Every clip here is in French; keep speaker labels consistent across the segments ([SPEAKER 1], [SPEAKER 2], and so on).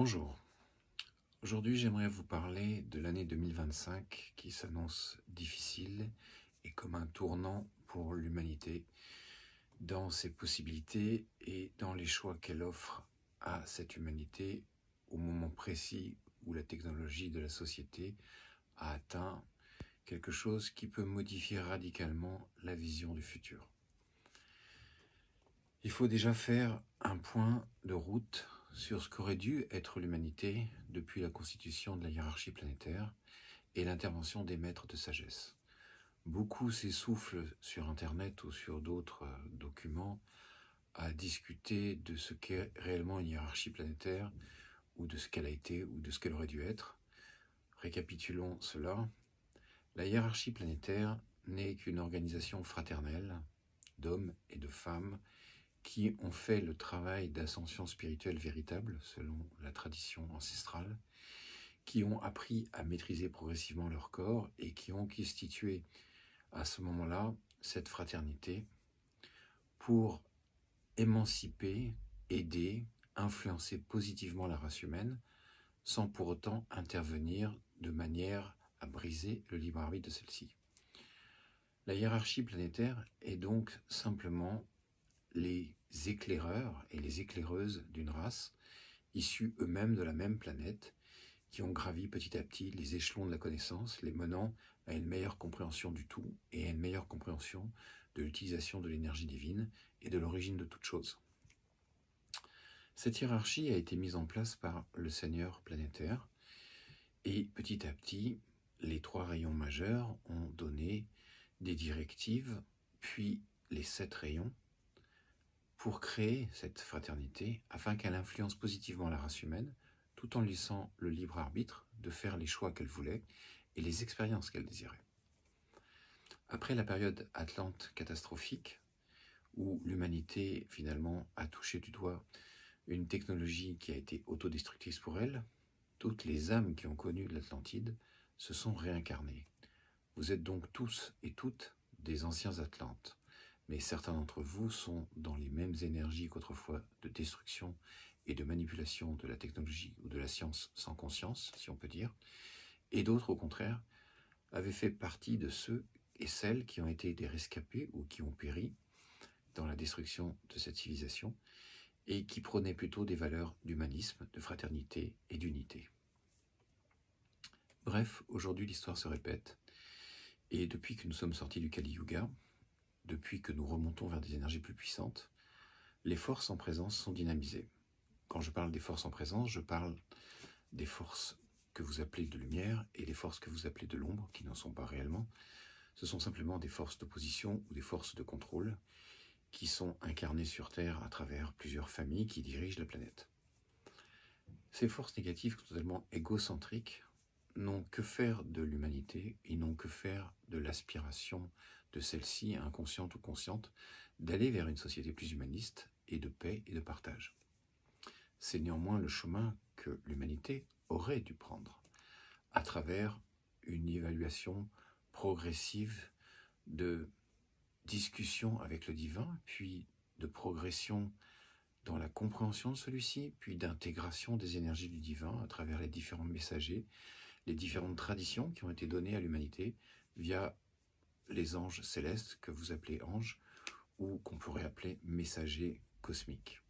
[SPEAKER 1] Bonjour, aujourd'hui j'aimerais vous parler de l'année 2025 qui s'annonce difficile et comme un tournant pour l'humanité dans ses possibilités et dans les choix qu'elle offre à cette humanité au moment précis où la technologie de la société a atteint quelque chose qui peut modifier radicalement la vision du futur. Il faut déjà faire un point de route sur ce qu'aurait dû être l'humanité depuis la constitution de la hiérarchie planétaire et l'intervention des maîtres de sagesse. Beaucoup s'essoufflent sur Internet ou sur d'autres documents à discuter de ce qu'est réellement une hiérarchie planétaire ou de ce qu'elle a été ou de ce qu'elle aurait dû être. Récapitulons cela. La hiérarchie planétaire n'est qu'une organisation fraternelle d'hommes et de femmes qui ont fait le travail d'ascension spirituelle véritable, selon la tradition ancestrale, qui ont appris à maîtriser progressivement leur corps et qui ont constitué à ce moment-là cette fraternité pour émanciper, aider, influencer positivement la race humaine, sans pour autant intervenir de manière à briser le libre arbitre de celle-ci. La hiérarchie planétaire est donc simplement les éclaireurs et les éclaireuses d'une race, issus eux-mêmes de la même planète, qui ont gravi petit à petit les échelons de la connaissance, les menant à une meilleure compréhension du tout et à une meilleure compréhension de l'utilisation de l'énergie divine et de l'origine de toute chose. Cette hiérarchie a été mise en place par le Seigneur planétaire et petit à petit, les 3 rayons majeurs ont donné des directives, puis les 7 rayons, pour créer cette fraternité afin qu'elle influence positivement la race humaine tout en laissant le libre arbitre de faire les choix qu'elle voulait et les expériences qu'elle désirait. Après la période atlante catastrophique, où l'humanité finalement a touché du doigt une technologie qui a été autodestructrice pour elle, toutes les âmes qui ont connu l'Atlantide se sont réincarnées. Vous êtes donc tous et toutes des anciens Atlantes, mais certains d'entre vous sont dans les mêmes énergies qu'autrefois de destruction et de manipulation de la technologie ou de la science sans conscience, si on peut dire, et d'autres, au contraire, avaient fait partie de ceux et celles qui ont été des rescapés ou qui ont péri dans la destruction de cette civilisation et qui prônaient plutôt des valeurs d'humanisme, de fraternité et d'unité. Bref, aujourd'hui l'histoire se répète, et depuis que nous sommes sortis du Kali Yuga, depuis que nous remontons vers des énergies plus puissantes, les forces en présence sont dynamisées. Quand je parle des forces en présence, je parle des forces que vous appelez de lumière et les forces que vous appelez de l'ombre, qui n'en sont pas réellement. Ce sont simplement des forces d'opposition ou des forces de contrôle qui sont incarnées sur Terre à travers plusieurs familles qui dirigent la planète. Ces forces négatives, totalement égocentriques, n'ont que faire de l'humanité, ils n'ont que faire de l'aspiration de celle-ci, inconsciente ou consciente, d'aller vers une société plus humaniste et de paix et de partage. C'est néanmoins le chemin que l'humanité aurait dû prendre, à travers une évaluation progressive de discussion avec le divin, puis de progression dans la compréhension de celui-ci, puis d'intégration des énergies du divin à travers les différents messagers, les différentes traditions qui ont été données à l'humanité via les anges célestes que vous appelez anges ou qu'on pourrait appeler messagers cosmiques.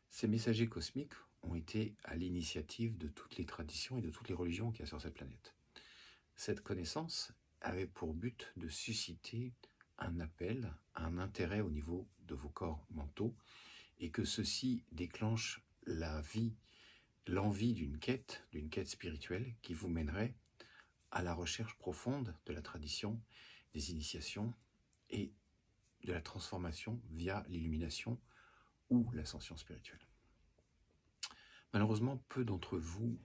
[SPEAKER 1] Ces messagers cosmiques ont été à l'initiative de toutes les traditions et de toutes les religions qu'il y a sur cette planète. Cette connaissance avait pour but de susciter un appel, un intérêt au niveau de vos corps mentaux et que ceci déclenche l'envie d'une quête spirituelle qui vous mènerait à la recherche profonde de la tradition, des initiations et de la transformation via l'illumination ou l'ascension spirituelle. Malheureusement, peu d'entre vous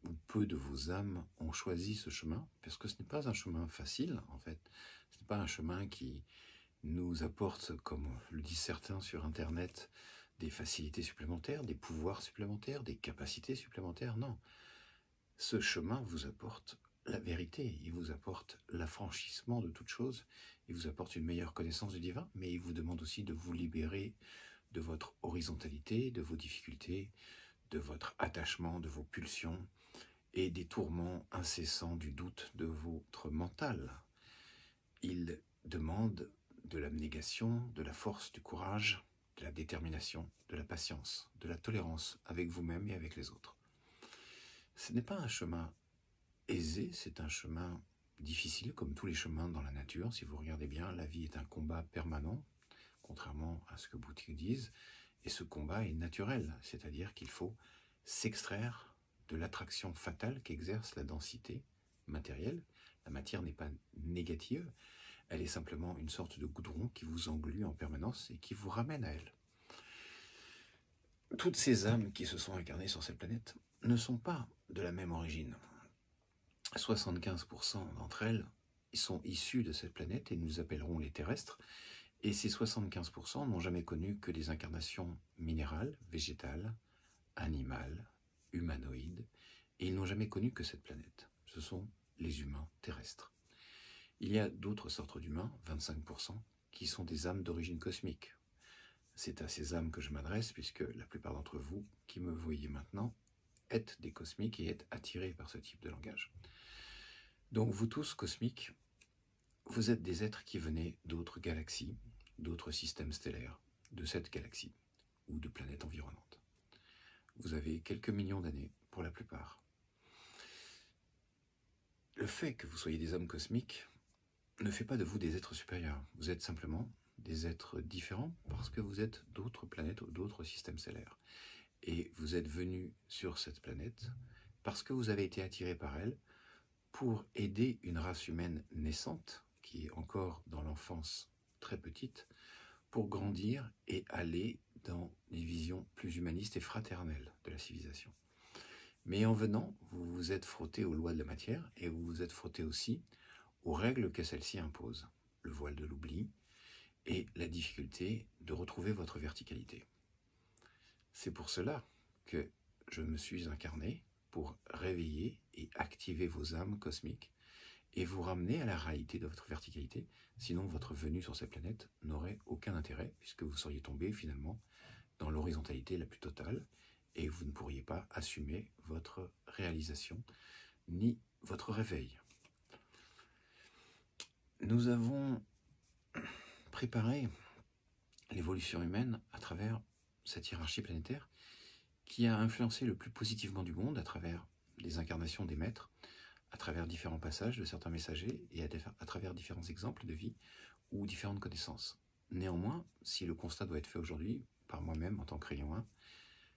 [SPEAKER 1] ou peu de vos âmes ont choisi ce chemin, parce que ce n'est pas un chemin facile, en fait. Ce n'est pas un chemin qui nous apporte, comme le disent certains sur Internet, des facilités supplémentaires, des pouvoirs supplémentaires, des capacités supplémentaires. Non. Ce chemin vous apporte la vérité, il vous apporte l'affranchissement de toute chose, il vous apporte une meilleure connaissance du divin, mais il vous demande aussi de vous libérer de votre horizontalité, de vos difficultés, de votre attachement, de vos pulsions et des tourments incessants du doute de votre mental. Il demande de l'abnégation, de la force, du courage, de la détermination, de la patience, de la tolérance avec vous-même et avec les autres. Ce n'est pas un chemin aisé, c'est un chemin difficile comme tous les chemins dans la nature. Si vous regardez bien, la vie est un combat permanent, contrairement à ce que beaucoup disent, et ce combat est naturel, c'est-à-dire qu'il faut s'extraire de l'attraction fatale qu'exerce la densité matérielle. La matière n'est pas négative, elle est simplement une sorte de goudron qui vous englue en permanence et qui vous ramène à elle. Toutes ces âmes qui se sont incarnées sur cette planète ne sont pas de la même origine. 75% d'entre elles sont issues de cette planète et nous appellerons les terrestres. Et ces 75% n'ont jamais connu que des incarnations minérales, végétales, animales, humanoïdes, et ils n'ont jamais connu que cette planète. Ce sont les humains terrestres. Il y a d'autres sortes d'humains, 25%, qui sont des âmes d'origine cosmique. C'est à ces âmes que je m'adresse, puisque la plupart d'entre vous qui me voyez maintenant êtes des cosmiques et êtes attirés par ce type de langage. Donc vous tous, cosmiques, vous êtes des êtres qui venez d'autres galaxies, d'autres systèmes stellaires, de cette galaxie, ou de planètes environnantes. Vous avez quelques millions d'années, pour la plupart. Le fait que vous soyez des âmes cosmiques ne fait pas de vous des êtres supérieurs. Vous êtes simplement des êtres différents parce que vous êtes d'autres planètes ou d'autres systèmes stellaires. Et vous êtes venus sur cette planète parce que vous avez été attirés par elle pour aider une race humaine naissante, qui est encore dans l'enfance très petite, pour grandir et aller dans des visions plus humanistes et fraternelles de la civilisation. Mais en venant, vous vous êtes frotté aux lois de la matière et vous vous êtes frotté aussi aux règles que celle-ci impose, le voile de l'oubli et la difficulté de retrouver votre verticalité. C'est pour cela que je me suis incarné pour réveiller et activer vos âmes cosmiques et vous ramener à la réalité de votre verticalité, sinon votre venue sur cette planète n'aurait aucun intérêt puisque vous seriez tombé finalement dans l'horizontalité la plus totale et vous ne pourriez pas assumer votre réalisation ni votre réveil. Nous avons préparé l'évolution humaine à travers cette hiérarchie planétaire qui a influencé le plus positivement du monde à travers des incarnations des maîtres, à travers différents passages de certains messagers et à travers différents exemples de vie ou différentes connaissances. Néanmoins, si le constat doit être fait aujourd'hui par moi-même en tant que rayon 1,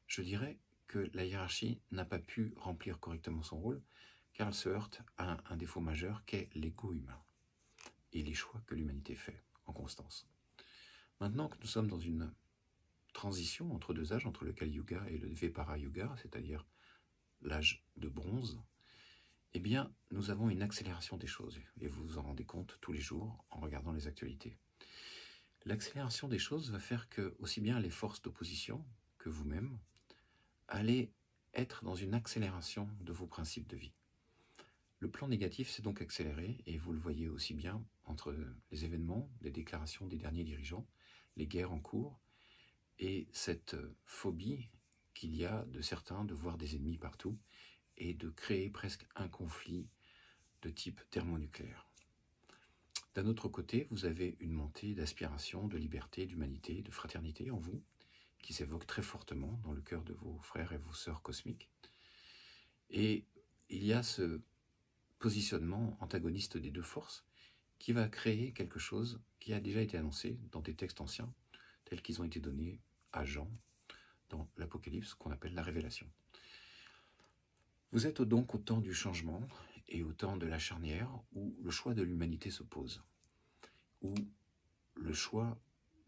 [SPEAKER 1] je dirais que la hiérarchie n'a pas pu remplir correctement son rôle car elle se heurte à un défaut majeur qu'est l'ego humain et les choix que l'humanité fait en constance. Maintenant que nous sommes dans une transition entre deux âges, entre le Kali Yuga et le Dvapara Yuga, c'est-à-dire l'âge de bronze, eh bien, nous avons une accélération des choses, et vous vous en rendez compte tous les jours en regardant les actualités. L'accélération des choses va faire que, aussi bien les forces d'opposition que vous-même, allez être dans une accélération de vos principes de vie. Le plan négatif s'est donc accéléré, et vous le voyez aussi bien entre les événements, les déclarations des derniers dirigeants, les guerres en cours, et cette phobie qu'il y a de certains de voir des ennemis partout et de créer presque un conflit de type thermonucléaire. D'un autre côté, vous avez une montée d'aspiration, de liberté, d'humanité, de fraternité en vous, qui s'évoque très fortement dans le cœur de vos frères et vos sœurs cosmiques. Et il y a ce positionnement antagoniste des deux forces qui va créer quelque chose qui a déjà été annoncé dans des textes anciens, tels qu'ils ont été donnés à Jean dans l'Apocalypse, qu'on appelle la Révélation. Vous êtes donc au temps du changement et au temps de la charnière où le choix de l'humanité se pose, où le choix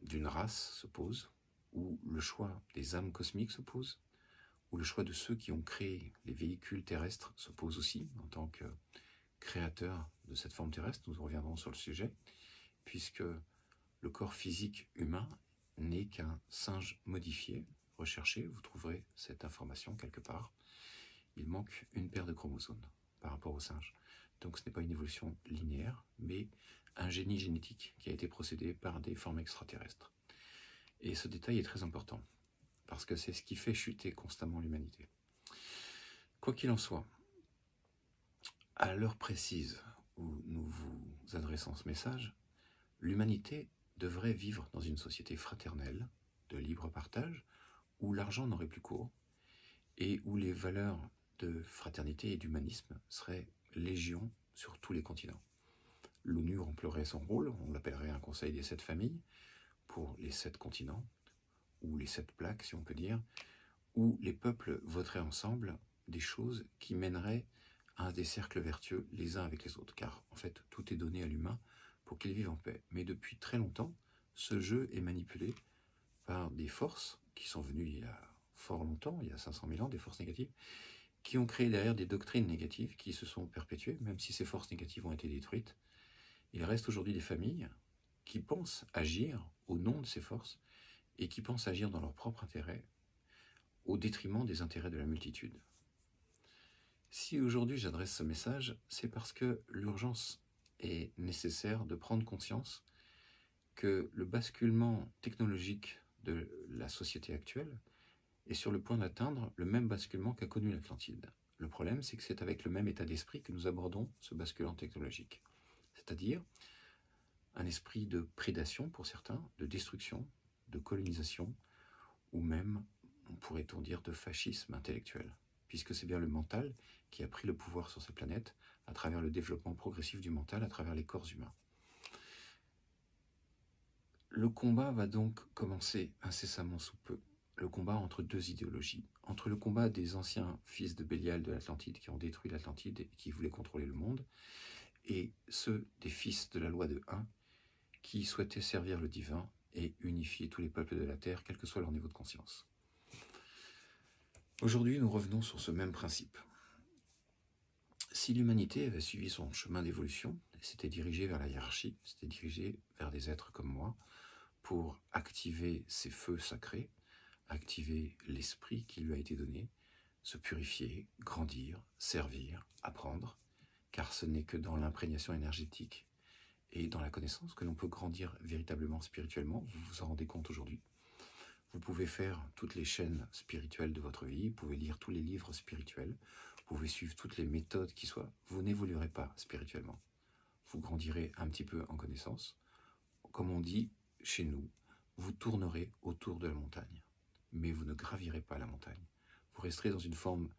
[SPEAKER 1] d'une race se pose, où le choix des âmes cosmiques se pose, où le choix de ceux qui ont créé les véhicules terrestres se pose aussi en tant que créateurs de cette forme terrestre. Nous reviendrons sur le sujet, puisque le corps physique humain n'est qu'un singe modifié. Recherchez, vous trouverez cette information quelque part. Il manque une paire de chromosomes par rapport au singe. Donc ce n'est pas une évolution linéaire, mais un génie génétique qui a été procédé par des formes extraterrestres. Et ce détail est très important. parce que c'est ce qui fait chuter constamment l'humanité. Quoi qu'il en soit, à l'heure précise où nous vous adressons ce message, l'humanité devrait vivre dans une société fraternelle, de libre partage, où l'argent n'aurait plus cours, et où les valeurs de fraternité et d'humanisme seraient légion sur tous les continents. L'ONU remplirait son rôle, on l'appellerait un conseil des 7 familles, pour les 7 continents, ou les 7 plaques si on peut dire, où les peuples voteraient ensemble des choses qui mèneraient à des cercles vertueux les uns avec les autres, car en fait tout est donné à l'humain pour qu'il vive en paix. Mais depuis très longtemps, ce jeu est manipulé par des forces qui sont venues il y a fort longtemps, il y a 500 000 ans, des forces négatives, qui ont créé derrière des doctrines négatives qui se sont perpétuées, même si ces forces négatives ont été détruites. Il reste aujourd'hui des familles qui pensent agir au nom de ces forces et qui pensent agir dans leur propre intérêt au détriment des intérêts de la multitude. Si aujourd'hui j'adresse ce message, c'est parce que l'urgence est nécessaire de prendre conscience que le basculement technologique de la société actuelle est sur le point d'atteindre le même basculement qu'a connu l'Atlantide. Le problème, c'est que c'est avec le même état d'esprit que nous abordons ce basculement technologique, c'est-à-dire un esprit de prédation pour certains, de destruction, de colonisation, ou même, pourrait-on dire, de fascisme intellectuel, puisque c'est bien le mental qui a pris le pouvoir sur cette planète à travers le développement progressif du mental, à travers les corps humains. Le combat va donc commencer incessamment sous peu. Le combat entre 2 idéologies. Entre le combat des anciens fils de Bélial de l'Atlantide qui ont détruit l'Atlantide et qui voulaient contrôler le monde, et ceux des fils de la loi de 1 qui souhaitaient servir le divin et unifier tous les peuples de la Terre, quel que soit leur niveau de conscience. Aujourd'hui, nous revenons sur ce même principe. Si l'humanité avait suivi son chemin d'évolution, s'était dirigée vers la hiérarchie, s'était dirigée vers des êtres comme moi, pour activer ses feux sacrés, activer l'esprit qui lui a été donné, se purifier, grandir, servir, apprendre, car ce n'est que dans l'imprégnation énergétique et dans la connaissance que l'on peut grandir véritablement spirituellement. Vous vous en rendez compte aujourd'hui. Vous pouvez faire toutes les chaînes spirituelles de votre vie, vous pouvez lire tous les livres spirituels, vous pouvez suivre toutes les méthodes qui soient. Vous n'évoluerez pas spirituellement. Vous grandirez un petit peu en connaissance. Comme on dit chez nous, vous tournerez autour de la montagne, mais vous ne gravirez pas la montagne. Vous resterez dans une forme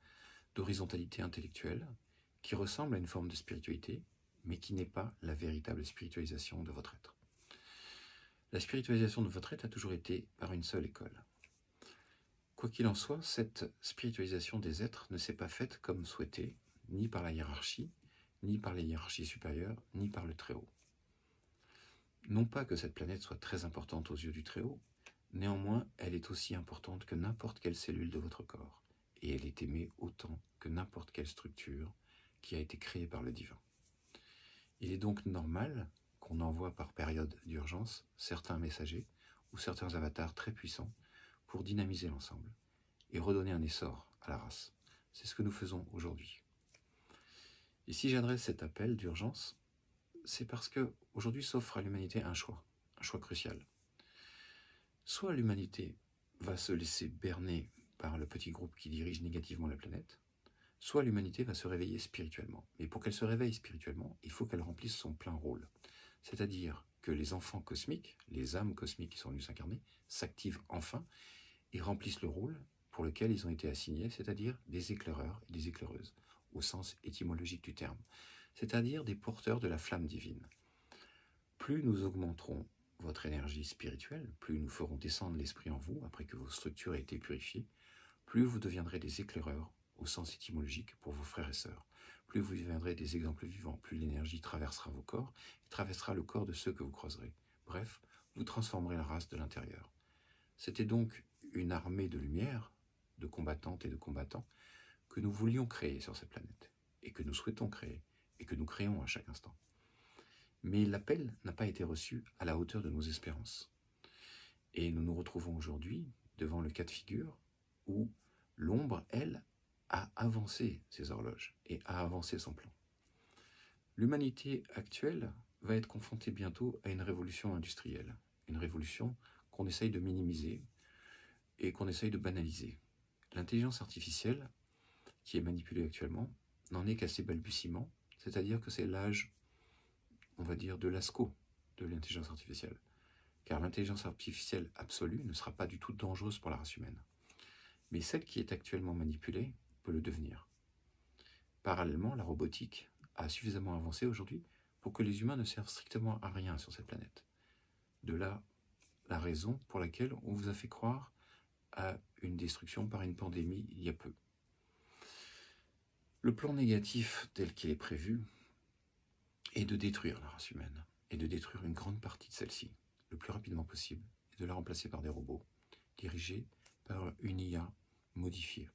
[SPEAKER 1] d'horizontalité intellectuelle qui ressemble à une forme de spiritualité, mais qui n'est pas la véritable spiritualisation de votre être. La spiritualisation de votre être a toujours été par une seule école. Quoi qu'il en soit, cette spiritualisation des êtres ne s'est pas faite comme souhaité, ni par la hiérarchie, ni par les hiérarchies supérieures, ni par le Très-Haut. Non pas que cette planète soit très importante aux yeux du Très-Haut, néanmoins elle est aussi importante que n'importe quelle cellule de votre corps, et elle est aimée autant que n'importe quelle structure qui a été créée par le divin. Il est donc normal qu'on envoie par période d'urgence certains messagers ou certains avatars très puissants pour dynamiser l'ensemble et redonner un essor à la race. C'est ce que nous faisons aujourd'hui. Et si j'adresse cet appel d'urgence, c'est parce que aujourd'hui s'offre à l'humanité un choix crucial. Soit l'humanité va se laisser berner par le petit groupe qui dirige négativement la planète, soit l'humanité va se réveiller spirituellement. Mais pour qu'elle se réveille spirituellement, il faut qu'elle remplisse son plein rôle. C'est-à-dire que les enfants cosmiques, les âmes cosmiques qui sont venues s'incarner, s'activent enfin et remplissent le rôle pour lequel ils ont été assignés, c'est-à-dire des éclaireurs et des éclaireuses, au sens étymologique du terme, c'est-à-dire des porteurs de la flamme divine. Plus nous augmenterons votre énergie spirituelle, plus nous ferons descendre l'esprit en vous, après que vos structures aient été purifiées, plus vous deviendrez des éclaireurs, au sens étymologique, pour vos frères et sœurs. Plus vous deviendrez des exemples vivants, plus l'énergie traversera vos corps, et traversera le corps de ceux que vous croiserez. Bref, vous transformerez la race de l'intérieur. C'était donc une armée de lumière, de combattantes et de combattants, que nous voulions créer sur cette planète, et que nous souhaitons créer, et que nous créons à chaque instant. Mais l'appel n'a pas été reçu à la hauteur de nos espérances. Et nous nous retrouvons aujourd'hui devant le cas de figure où l'ombre, elle, a avancé ses horloges et a avancé son plan. L'humanité actuelle va être confrontée bientôt à une révolution industrielle, une révolution qu'on essaye de minimiser, et qu'on essaye de banaliser. L'intelligence artificielle, qui est manipulée actuellement, n'en est qu'à ses balbutiements, c'est-à-dire que c'est l'âge, on va dire, de l'ASCO de l'intelligence artificielle. Car l'intelligence artificielle absolue ne sera pas du tout dangereuse pour la race humaine. Mais celle qui est actuellement manipulée peut le devenir. Parallèlement, la robotique a suffisamment avancé aujourd'hui pour que les humains ne servent strictement à rien sur cette planète. De là, la raison pour laquelle on vous a fait croire à une destruction par une pandémie il y a peu. Le plan négatif tel qu'il est prévu est de détruire la race humaine et de détruire une grande partie de celle-ci le plus rapidement possible et de la remplacer par des robots dirigés par une IA modifiée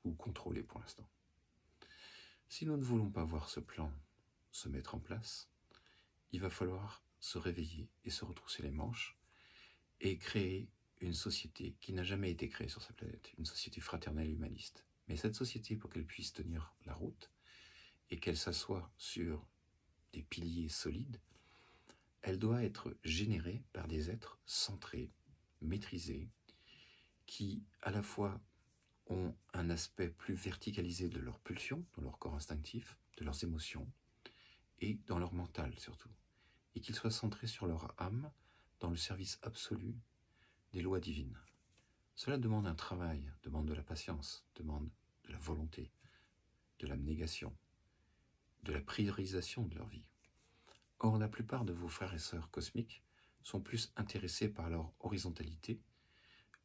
[SPEAKER 1] ou contrôlée pour l'instant. Si nous ne voulons pas voir ce plan se mettre en place, il va falloir se réveiller et se retrousser les manches et créer une société qui n'a jamais été créée sur cette planète, une société fraternelle et humaniste. Mais cette société, pour qu'elle puisse tenir la route et qu'elle s'assoie sur des piliers solides, elle doit être générée par des êtres centrés, maîtrisés, qui à la fois ont un aspect plus verticalisé de leurs pulsions, dans leur corps instinctif, de leurs émotions, et dans leur mental surtout, et qu'ils soient centrés sur leur âme, dans le service absolu des lois divines. Cela demande un travail, demande de la patience, demande de la volonté, de l'abnégation, de la priorisation de leur vie. Or, la plupart de vos frères et sœurs cosmiques sont plus intéressés par leur horizontalité,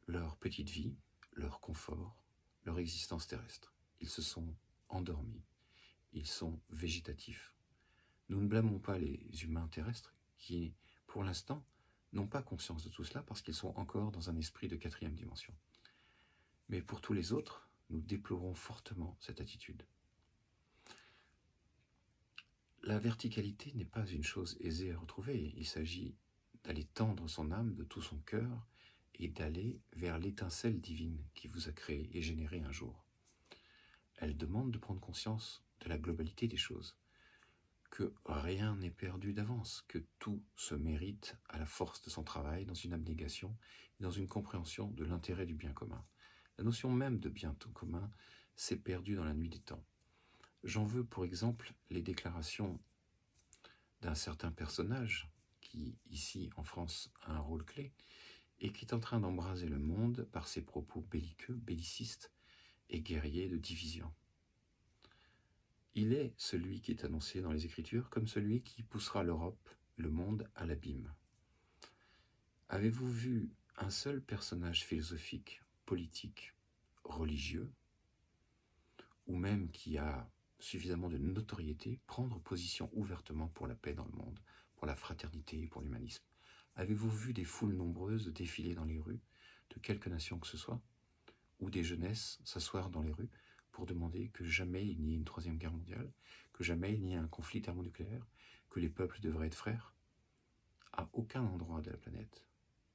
[SPEAKER 1] leur petite vie, leur confort, leur existence terrestre. Ils se sont endormis, ils sont végétatifs. Nous ne blâmons pas les humains terrestres qui, pour l'instant, n'ont pas conscience de tout cela parce qu'ils sont encore dans un esprit de 4e dimension. Mais pour tous les autres, nous déplorons fortement cette attitude. La verticalité n'est pas une chose aisée à retrouver. Il s'agit d'aller tendre son âme de tout son cœur et d'aller vers l'étincelle divine qui vous a créé et généré un jour. Elle demande de prendre conscience de la globalité des choses, que rien n'est perdu d'avance, que tout se mérite à la force de son travail, dans une abnégation, dans une compréhension de l'intérêt du bien commun. La notion même de bien commun s'est perdue dans la nuit des temps. J'en veux pour exemple les déclarations d'un certain personnage qui, ici en France, a un rôle clé et qui est en train d'embraser le monde par ses propos belliqueux, bellicistes et guerriers de division. Il est celui qui est annoncé dans les Écritures comme celui qui poussera l'Europe, le monde, à l'abîme. Avez-vous vu un seul personnage philosophique, politique, religieux, ou même qui a suffisamment de notoriété, prendre position ouvertement pour la paix dans le monde, pour la fraternité et pour l'humanisme? Avez-vous vu des foules nombreuses défiler dans les rues, de quelque nation que ce soit, ou des jeunesses s'asseoir dans les rues pour demander que jamais il n'y ait une 3e guerre mondiale, que jamais il n'y ait un conflit thermonucléaire, que les peuples devraient être frères? À aucun endroit de la planète,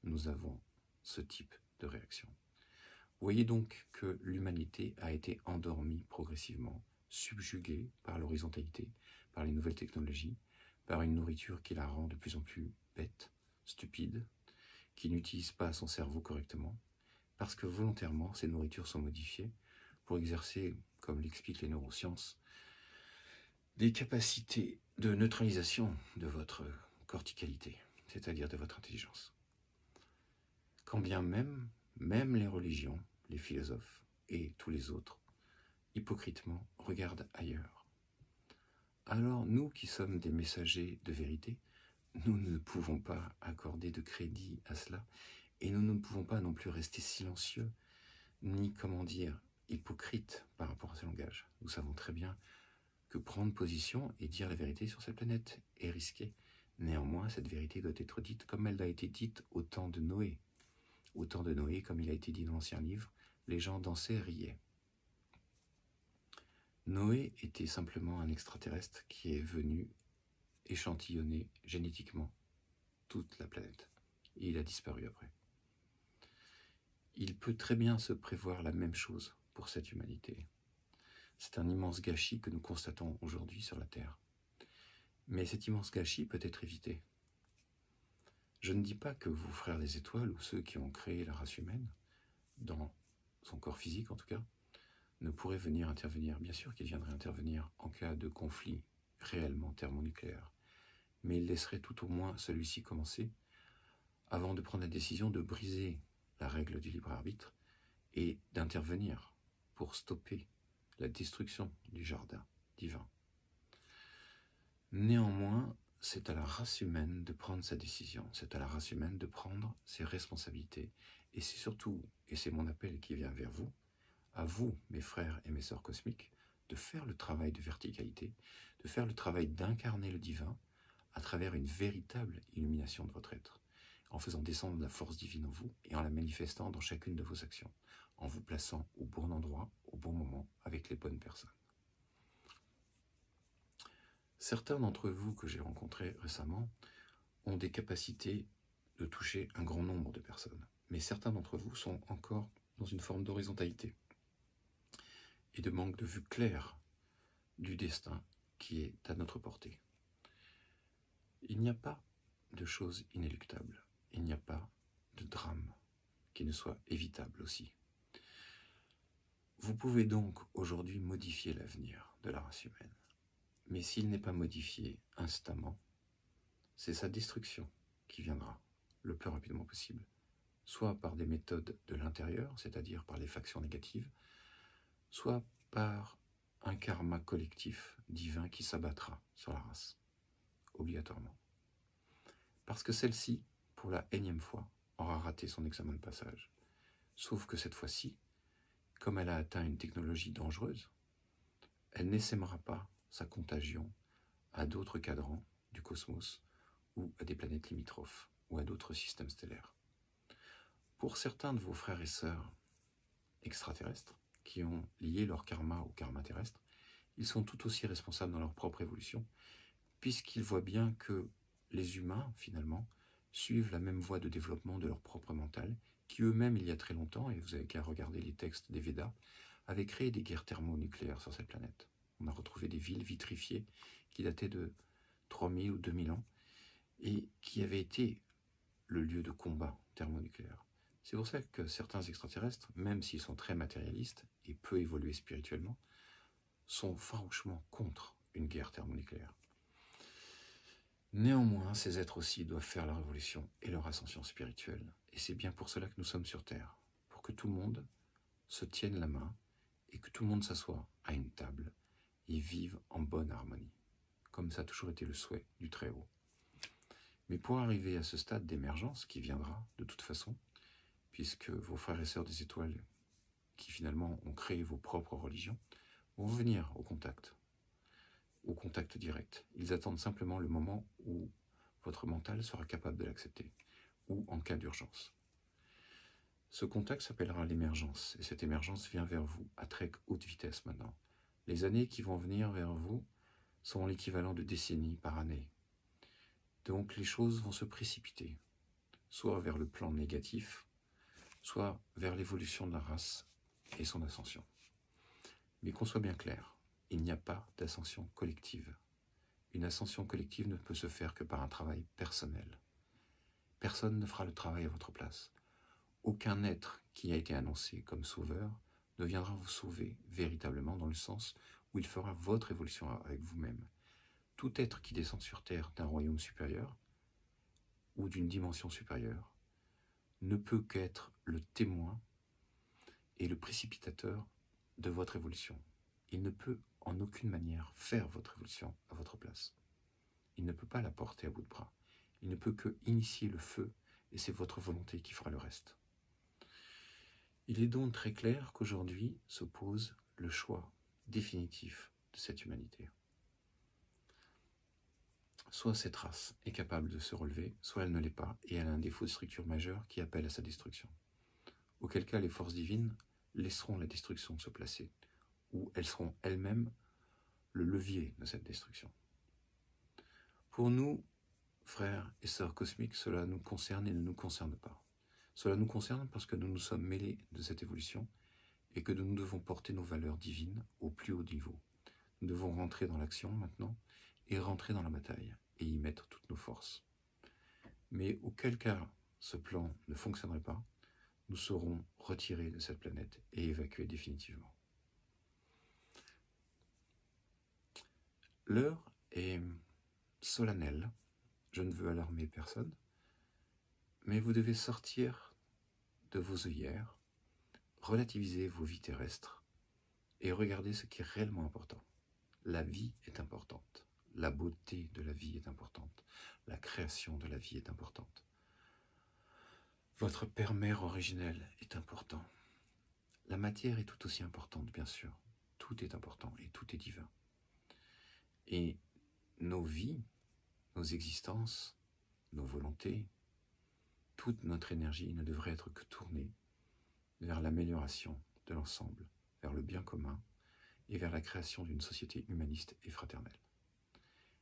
[SPEAKER 1] nous avons ce type de réaction. Vous voyez donc que l'humanité a été endormie progressivement, subjuguée par l'horizontalité, par les nouvelles technologies, par une nourriture qui la rend de plus en plus bête, stupide, qui n'utilise pas son cerveau correctement, parce que volontairement ces nourritures sont modifiées pour exercer, comme l'expliquent les neurosciences, des capacités de neutralisation de votre corticalité, c'est-à-dire de votre intelligence. Quand bien même les religions, les philosophes et tous les autres, hypocritement, regardent ailleurs. Alors nous qui sommes des messagers de vérité, nous ne pouvons pas accorder de crédit à cela et nous ne pouvons pas non plus rester silencieux ni, hypocrites par rapport à ce langage. Nous savons très bien que prendre position et dire la vérité sur cette planète est risqué. Néanmoins, cette vérité doit être dite comme elle a été dite au temps de Noé. Au temps de Noé, comme il a été dit dans l'ancien livre, les gens dansaient et riaient. Noé était simplement un extraterrestre qui est venu échantillonner génétiquement toute la planète. Et il a disparu après. Il peut très bien se prévoir la même chose pour cette humanité. C'est un immense gâchis que nous constatons aujourd'hui sur la Terre. Mais cet immense gâchis peut être évité. Je ne dis pas que vos frères des étoiles ou ceux qui ont créé la race humaine dans son corps physique en tout cas, ne pourrait venir intervenir. Bien sûr qu'il viendrait intervenir en cas de conflit réellement thermonucléaire, mais il laisserait tout au moins celui-ci commencer avant de prendre la décision de briser la règle du libre arbitre et d'intervenir pour stopper la destruction du jardin divin. Néanmoins, c'est à la race humaine de prendre sa décision, c'est à la race humaine de prendre ses responsabilités, et c'est surtout, et c'est mon appel qui vient vers vous, à vous, mes frères et mes sœurs cosmiques, de faire le travail de verticalité, de faire le travail d'incarner le divin à travers une véritable illumination de votre être, en faisant descendre la force divine en vous et en la manifestant dans chacune de vos actions, en vous plaçant au bon endroit, au bon moment, avec les bonnes personnes. Certains d'entre vous que j'ai rencontrés récemment ont des capacités de toucher un grand nombre de personnes, mais certains d'entre vous sont encore dans une forme d'horizontalité et de manque de vue claire du destin qui est à notre portée. Il n'y a pas de choses inéluctables, il n'y a pas de drame qui ne soit évitable aussi. Vous pouvez donc aujourd'hui modifier l'avenir de la race humaine, mais s'il n'est pas modifié instamment, c'est sa destruction qui viendra le plus rapidement possible, soit par des méthodes de l'intérieur, c'est-à-dire par les factions négatives, soit par un karma collectif divin qui s'abattra sur la race, obligatoirement. Parce que celle-ci, pour la énième fois, aura raté son examen de passage. Sauf que cette fois-ci, comme elle a atteint une technologie dangereuse, elle n'essaimera pas sa contagion à d'autres cadrans du cosmos ou à des planètes limitrophes ou à d'autres systèmes stellaires. Pour certains de vos frères et sœurs extraterrestres qui ont lié leur karma au karma terrestre, ils sont tout aussi responsables dans leur propre évolution, puisqu'ils voient bien que les humains, finalement, suivent la même voie de développement de leur propre mental, qui eux-mêmes, il y a très longtemps, et vous avez qu'à regarder les textes des Védas, avaient créé des guerres thermonucléaires sur cette planète. On a retrouvé des villes vitrifiées qui dataient de 3000 ou 2000 ans, et qui avaient été le lieu de combat thermonucléaire. C'est pour ça que certains extraterrestres, même s'ils sont très matérialistes et peu évolués spirituellement, sont farouchement contre une guerre thermonucléaire. Néanmoins, ces êtres aussi doivent faire leur évolution et leur ascension spirituelle. Et c'est bien pour cela que nous sommes sur Terre, pour que tout le monde se tienne la main et que tout le monde s'assoie à une table et vive en bonne harmonie, comme ça a toujours été le souhait du Très-Haut. Mais pour arriver à ce stade d'émergence qui viendra de toute façon, puisque vos frères et sœurs des étoiles, qui finalement ont créé vos propres religions, vont venir au contact direct. Ils attendent simplement le moment où votre mental sera capable de l'accepter, ou en cas d'urgence. Ce contact s'appellera l'émergence, et cette émergence vient vers vous à très haute vitesse maintenant. Les années qui vont venir vers vous sont l'équivalent de décennies par année. Donc les choses vont se précipiter, soit vers le plan négatif, soit vers l'évolution de la race et son ascension. Mais qu'on soit bien clair, il n'y a pas d'ascension collective. Une ascension collective ne peut se faire que par un travail personnel. Personne ne fera le travail à votre place. Aucun être qui a été annoncé comme sauveur ne viendra vous sauver véritablement dans le sens où il fera votre évolution avec vous-même. Tout être qui descend sur Terre d'un royaume supérieur ou d'une dimension supérieure ne peut qu'être le témoin et le précipitateur de votre évolution. Il ne peut en aucune manière faire votre évolution à votre place. Il ne peut pas la porter à bout de bras. Il ne peut que initier le feu, et c'est votre volonté qui fera le reste. Il est donc très clair qu'aujourd'hui se pose le choix définitif de cette humanité. Soit cette race est capable de se relever, soit elle ne l'est pas, et elle a un défaut de structure majeur qui appelle à sa destruction. Auquel cas les forces divines laisseront la destruction se placer, ou elles seront elles-mêmes le levier de cette destruction. Pour nous, frères et sœurs cosmiques, cela nous concerne et ne nous concerne pas. Cela nous concerne parce que nous nous sommes mêlés de cette évolution et que nous devons porter nos valeurs divines au plus haut niveau. Nous devons rentrer dans l'action maintenant et rentrer dans la bataille et y mettre toutes nos forces. Mais auquel cas ce plan ne fonctionnerait pas, nous serons retirés de cette planète et évacués définitivement. L'heure est solennelle, je ne veux alarmer personne, mais vous devez sortir de vos œillères, relativiser vos vies terrestres et regarder ce qui est réellement important. La vie est importante, la beauté de la vie est importante, la création de la vie est importante. Votre père-mère originel est important. La matière est tout aussi importante, bien sûr. Tout est important et tout est divin. Et nos vies, nos existences, nos volontés, toute notre énergie ne devrait être que tournée vers l'amélioration de l'ensemble, vers le bien commun et vers la création d'une société humaniste et fraternelle.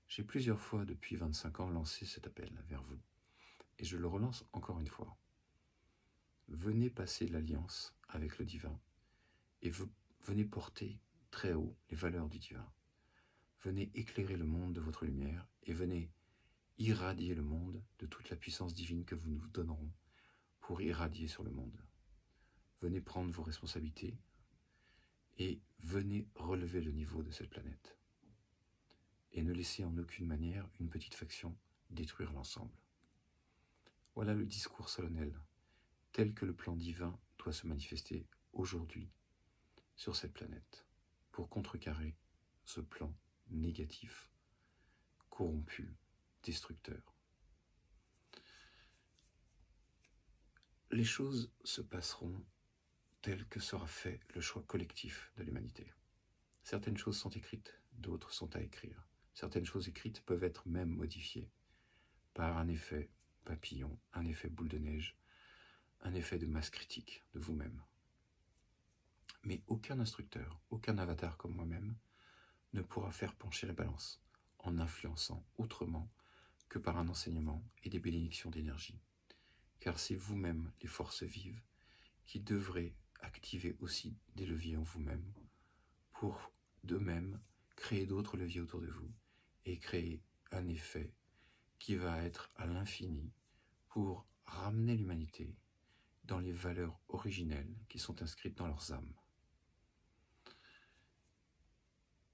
[SPEAKER 1] J'ai plusieurs fois depuis 25 ans lancé cet appel vers vous, et je le relance encore une fois. Venez passer l'alliance avec le divin, et venez porter très haut les valeurs du divin. Venez éclairer le monde de votre lumière, et venez irradier le monde de toute la puissance divine que vous nous donnerons pour irradier sur le monde. Venez prendre vos responsabilités, et venez relever le niveau de cette planète. Et ne laissez en aucune manière une petite faction détruire l'ensemble. Voilà le discours solennel, tel que le plan divin doit se manifester aujourd'hui sur cette planète, pour contrecarrer ce plan négatif, corrompu, destructeur. Les choses se passeront telles que sera fait le choix collectif de l'humanité. Certaines choses sont écrites, d'autres sont à écrire. Certaines choses écrites peuvent être même modifiées par un effet papillon, un effet boule de neige, un effet de masse critique de vous-même. Mais aucun instructeur, aucun avatar comme moi-même ne pourra faire pencher la balance en influençant autrement que par un enseignement et des bénédictions d'énergie. Car c'est vous-même, les forces vives, qui devrez activer aussi des leviers en vous-même pour d'eux-mêmes créer d'autres leviers autour de vous et créer un effet qui va être à l'infini pour ramener l'humanité dans les valeurs originelles qui sont inscrites dans leurs âmes.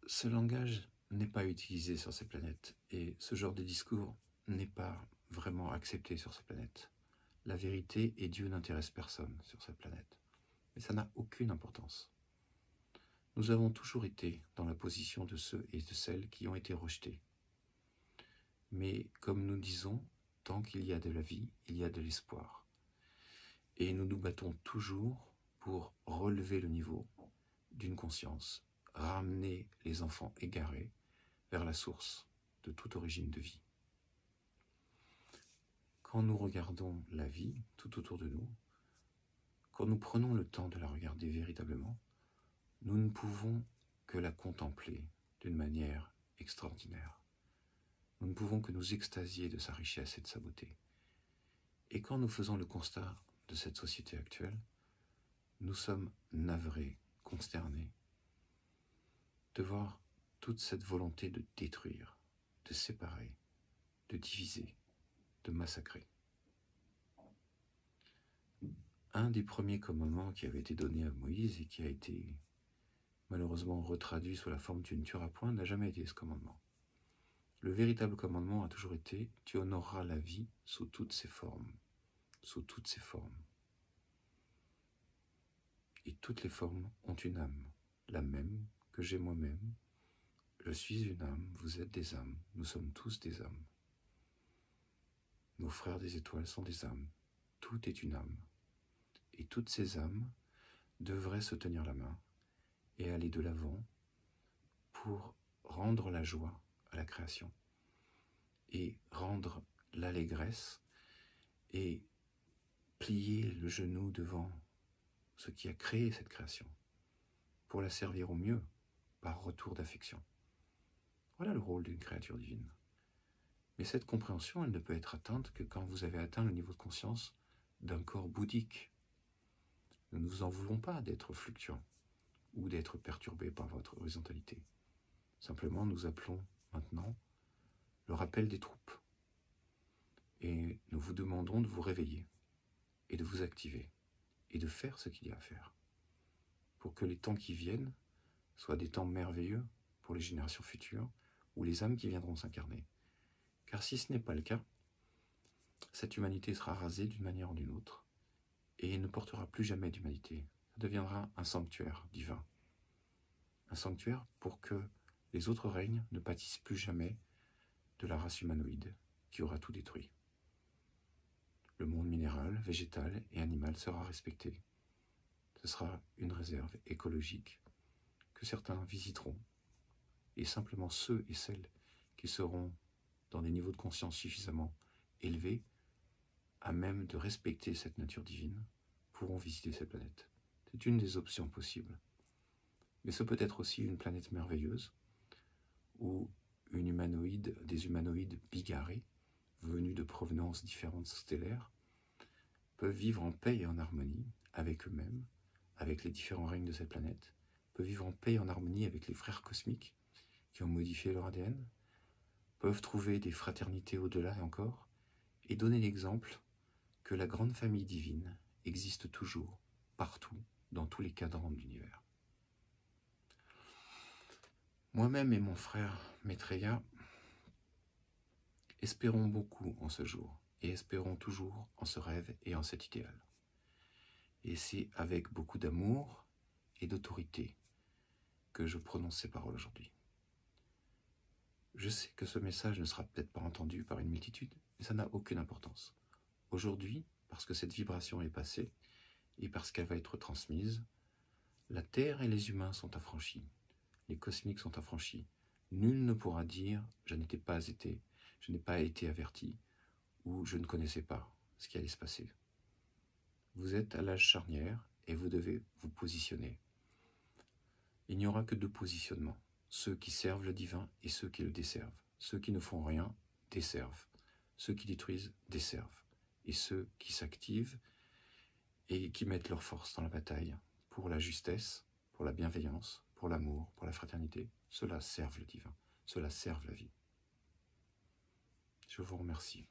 [SPEAKER 1] Ce langage n'est pas utilisé sur ces planètes et ce genre de discours n'est pas vraiment accepté sur ces planètes. La vérité et Dieu n'intéressent personne sur cette planète, mais ça n'a aucune importance. Nous avons toujours été dans la position de ceux et de celles qui ont été rejetés. Mais comme nous disons, tant qu'il y a de la vie, il y a de l'espoir. Et nous nous battons toujours pour relever le niveau d'une conscience, ramener les enfants égarés vers la source de toute origine de vie. Quand nous regardons la vie tout autour de nous, quand nous prenons le temps de la regarder véritablement, nous ne pouvons que la contempler d'une manière extraordinaire. Nous ne pouvons que nous extasier de sa richesse et de sa beauté. Et quand nous faisons le constat de cette société actuelle, nous sommes navrés, consternés, de voir toute cette volonté de détruire, de séparer, de diviser, de massacrer. Un des premiers commandements qui avait été donné à Moïse et qui a été malheureusement retraduit sous la forme « tu ne tueras point » n'a jamais été ce commandement. Le véritable commandement a toujours été « tu honoreras la vie sous toutes ses formes ». Sous toutes ses formes. Et toutes les formes ont une âme, la même que j'ai moi-même. Je suis une âme, vous êtes des âmes, nous sommes tous des âmes. Nos frères des étoiles sont des âmes, tout est une âme. Et toutes ces âmes devraient se tenir la main et aller de l'avant pour rendre la joie à la création et rendre l'allégresse et plier le genou devant ce qui a créé cette création pour la servir au mieux par retour d'affection. Voilà le rôle d'une créature divine. Mais cette compréhension, elle ne peut être atteinte que quand vous avez atteint le niveau de conscience d'un corps bouddhique. Nous ne vous en voulons pas d'être fluctuant ou d'être perturbé par votre horizontalité. Simplement, nous appelons maintenant le rappel des troupes. Et nous vous demandons de vous réveiller et de vous activer et de faire ce qu'il y a à faire, pour que les temps qui viennent soient des temps merveilleux pour les générations futures, ou les âmes qui viendront s'incarner. Car si ce n'est pas le cas, cette humanité sera rasée d'une manière ou d'une autre, et ne portera plus jamais d'humanité. Ça deviendra un sanctuaire divin. Un sanctuaire pour que les autres règnes ne pâtissent plus jamais de la race humanoïde qui aura tout détruit. Le monde minéral, végétal et animal sera respecté. Ce sera une réserve écologique que certains visiteront, et simplement ceux et celles qui seront dans des niveaux de conscience suffisamment élevés, à même de respecter cette nature divine, pourront visiter cette planète. C'est une des options possibles. Mais ce peut être aussi une planète merveilleuse, où des humanoïdes bigarrés, venus de provenances différentes stellaires, peuvent vivre en paix et en harmonie avec eux-mêmes, avec les différents règnes de cette planète, peuvent vivre en paix et en harmonie avec les frères cosmiques qui ont modifié leur ADN, peuvent trouver des fraternités au-delà et encore, et donner l'exemple que la grande famille divine existe toujours, partout, dans tous les cadrans de l'univers. Moi-même et mon frère Maitreya espérons beaucoup en ce jour, et espérons toujours en ce rêve et en cet idéal. Et c'est avec beaucoup d'amour et d'autorité que je prononce ces paroles aujourd'hui. Je sais que ce message ne sera peut-être pas entendu par une multitude, mais ça n'a aucune importance. Aujourd'hui, parce que cette vibration est passée, et parce qu'elle va être transmise, la Terre et les humains sont affranchis, les cosmiques sont affranchis. Nul ne pourra dire « je n'ai pas été averti » ou « je ne connaissais pas ce qui allait se passer ». Vous êtes à l'âge charnière et vous devez vous positionner. Il n'y aura que deux positionnements, ceux qui servent le divin et ceux qui le desservent. Ceux qui ne font rien desservent, ceux qui détruisent desservent, et ceux qui s'activent et qui mettent leur force dans la bataille pour la justesse, pour la bienveillance, pour l'amour, pour la fraternité, ceux-là servent le divin, ceux-là servent la vie. Je vous remercie.